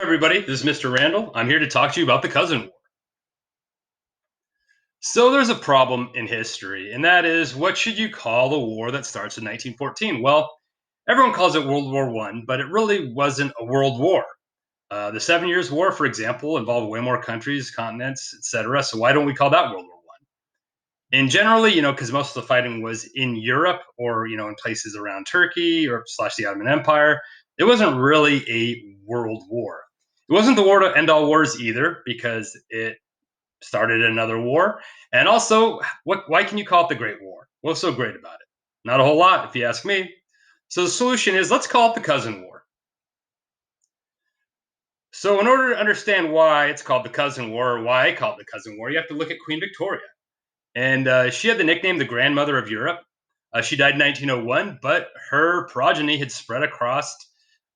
Everybody, this is Mr. Randall. I'm here to talk to you about the Cousin War. So, there's a problem in history, and that is what should you call the war that starts in 1914? Well, everyone calls it World War One, but it really wasn't a world war. The Seven Years' War, for example, involved way more countries, continents, etc. So, why don't we call that World War One? And generally, because most of the fighting was in Europe or in places around Turkey or slash the Ottoman Empire, it wasn't really a world war. It wasn't the war to end all wars either, because it started another war. And also, why can you call it the Great War? What's so great about it? Not a whole lot, if you ask me. So the solution is let's call it the Cousin War. So, in order to understand why it's called the Cousin War, or why I call it the Cousin War, you have to look at Queen Victoria. And she had the nickname the Grandmother of Europe. She died in 1901, but her progeny had spread across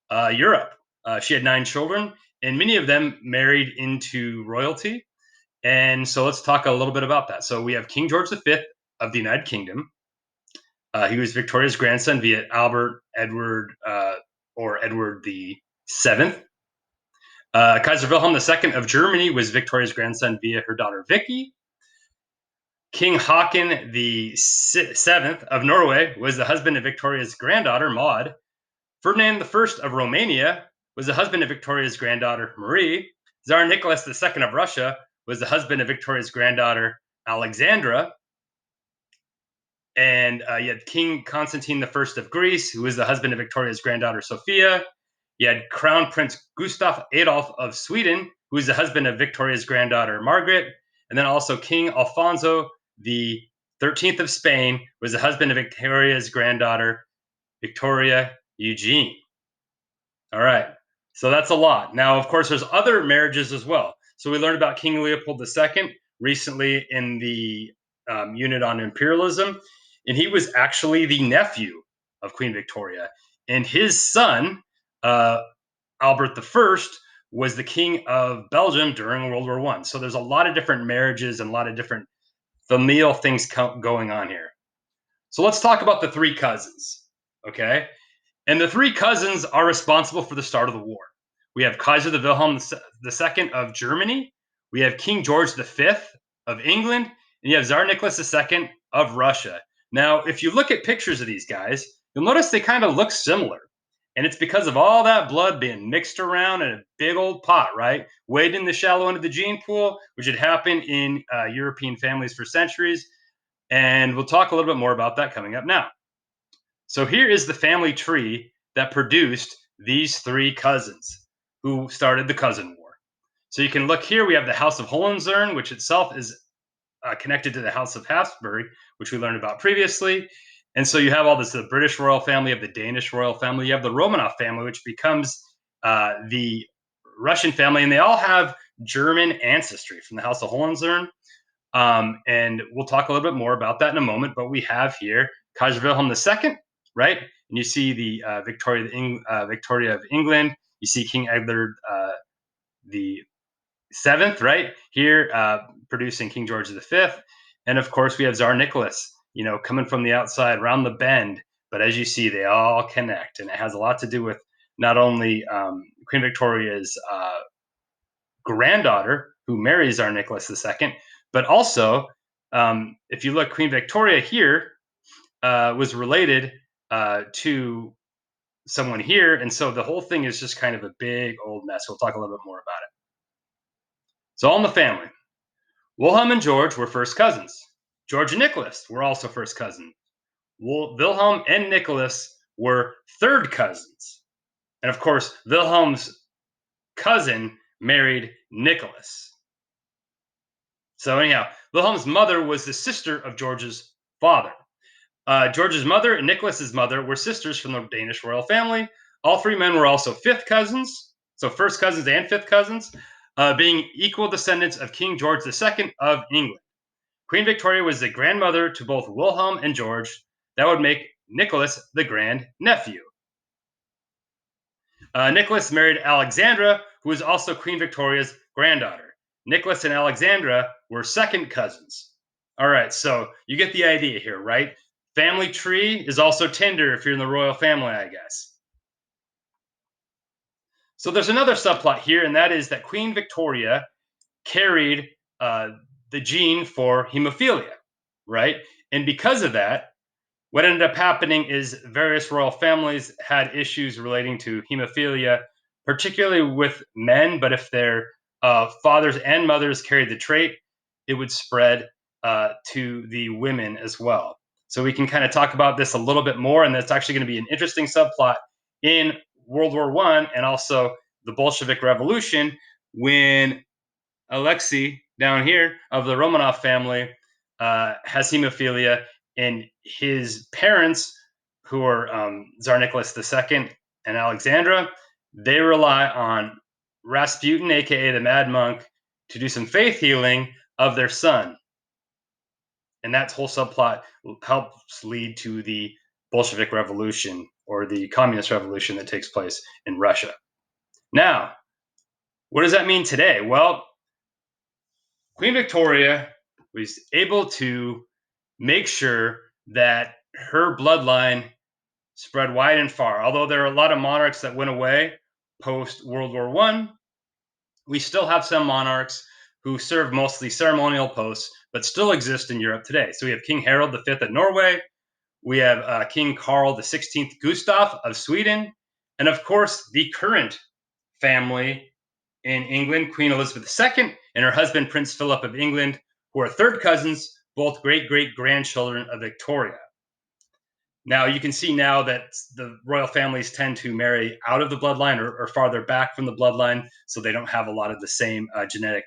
Europe. She had 9 children, and many of them married into royalty. And so let's talk a little bit about that. So we have King George V of the United Kingdom. He was Victoria's grandson via Albert Edward or Edward the Seventh. Kaiser Wilhelm II of Germany was Victoria's grandson via her daughter Vicky. King Haakon the Seventh of Norway was the husband of Victoria's granddaughter Maud. Ferdinand I of Romania was the husband of Victoria's granddaughter Marie. Tsar Nicholas II of Russia was the husband of Victoria's granddaughter Alexandra. And you had King Constantine I of Greece, who was the husband of Victoria's granddaughter Sophia. You had Crown Prince Gustav Adolf of Sweden, who was the husband of Victoria's granddaughter Margaret. And then also King Alfonso the 13th of Spain was the husband of Victoria's granddaughter Victoria Eugenie. All right. So that's a lot. Now, of course, there's other marriages as well. So we learned about King Leopold II recently in the unit on imperialism, and he was actually the nephew of Queen Victoria. And his son, uh, Albert I, was the king of Belgium during World War One. So there's a lot of different marriages and a lot of different familial things going on here. So let's talk about the three cousins. Okay. And the three cousins are responsible for the start of the war. We have Kaiser the Wilhelm II of Germany. We have King George V of England. And you have Tsar Nicholas II of Russia. Now, if you look at pictures of these guys, you'll notice they kind of look similar. And it's because of all that blood being mixed around in a big old pot, right? Weighed in the shallow end of the gene pool, which had happened in European families for centuries. And we'll talk a little bit more about that coming up now. So here is the family tree that produced these three cousins who started the Cousin War. So you can look here, we have the House of Hohenzollern, which itself is connected to the House of Habsburg, which we learned about previously. And so you have all this, the British royal family, you have the Danish royal family, you have the Romanov family, which becomes the Russian family, and they all have German ancestry from the House of Hohenzollern. And we'll talk a little bit more about that in a moment, but we have here Kaiser Wilhelm II, right? And you see the Victoria of England. You see King Edward the Seventh, right here, producing King George V, and of course we have Tsar Nicholas, coming from the outside, around the bend. But as you see, they all connect, and it has a lot to do with not only Queen Victoria's granddaughter, who marries Tsar Nicholas II, but also, if you look, Queen Victoria here was related to someone here. And so the whole thing is just kind of a big old mess. We'll talk a little bit more about it. So, all in the family. Wilhelm and George were first cousins. George and Nicholas were also first cousins. Wilhelm and Nicholas were third cousins. And of course, Wilhelm's cousin married Nicholas. So, anyhow, Wilhelm's mother was the sister of George's father. George's mother and Nicholas's mother were sisters from the Danish royal family. All three men were also fifth cousins, so first cousins and fifth cousins, being equal descendants of King George II of England. Queen Victoria was the grandmother to both Wilhelm and George. That would make Nicholas the grand nephew. Nicholas married Alexandra, who was also Queen Victoria's granddaughter. Nicholas and Alexandra were second cousins. All right, so you get the idea here, right? Family tree is also tender if you're in the royal family, I guess. So there's another subplot here, and that is that Queen Victoria carried the gene for hemophilia, right? And because of that, what ended up happening is various royal families had issues relating to hemophilia, particularly with men. But if their fathers and mothers carried the trait, it would spread to the women as well. So we can kind of talk about this a little bit more, and that's actually going to be an interesting subplot in World War One and also the Bolshevik Revolution when Alexei down here of the Romanov family has hemophilia, and his parents, who are Tsar Nicholas II and Alexandra, they rely on Rasputin, aka the Mad Monk, to do some faith healing of their son. And that whole subplot helps lead to the Bolshevik Revolution or the Communist Revolution that takes place in Russia. Now, what does that mean today? Well, Queen Victoria was able to make sure that her bloodline spread wide and far. Although there are a lot of monarchs that went away post World War One, we still have some monarchs who serve mostly ceremonial posts, but still exist in Europe today. So we have King Harold V of Norway, we have King Carl XVI Gustav of Sweden, and of course the current family in England, Queen Elizabeth II, and her husband, Prince Philip of England, who are third cousins, both great great grandchildren of Victoria. Now, you can see now that the royal families tend to marry out of the bloodline or farther back from the bloodline, so they don't have a lot of the same genetic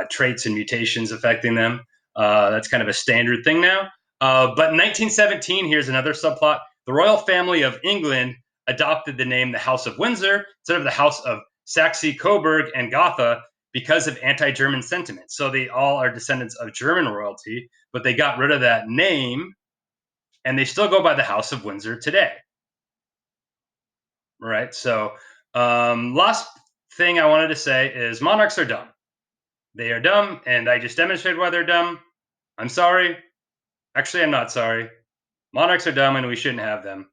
traits and mutations affecting them. That's kind of a standard thing now. But in 1917, here's another subplot. The royal family of England adopted the name the House of Windsor instead of the House of Saxe-Coburg and Gotha because of anti-German sentiment. So they all are descendants of German royalty, but they got rid of that name and they still go by the House of Windsor today. Right. So, last thing I wanted to say is monarchs are dumb. They are dumb, and I just demonstrated why they're dumb. I'm sorry. Actually, I'm not sorry. Monarchs are dumb, and we shouldn't have them,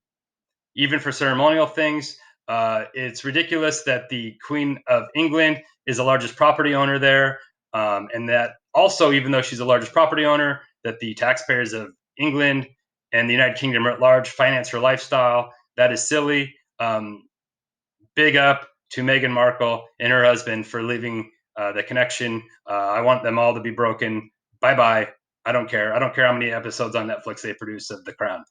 even for ceremonial things. It's ridiculous that the Queen of England is the largest property owner there, and that also, even though she's the largest property owner, that the taxpayers of England and the United Kingdom at large finance her lifestyle. That is silly. Big up to Meghan Markle and her husband for leaving the connection. I want them all to be broken. Bye bye. I don't care. I don't care how many episodes on Netflix they produce of The Crown.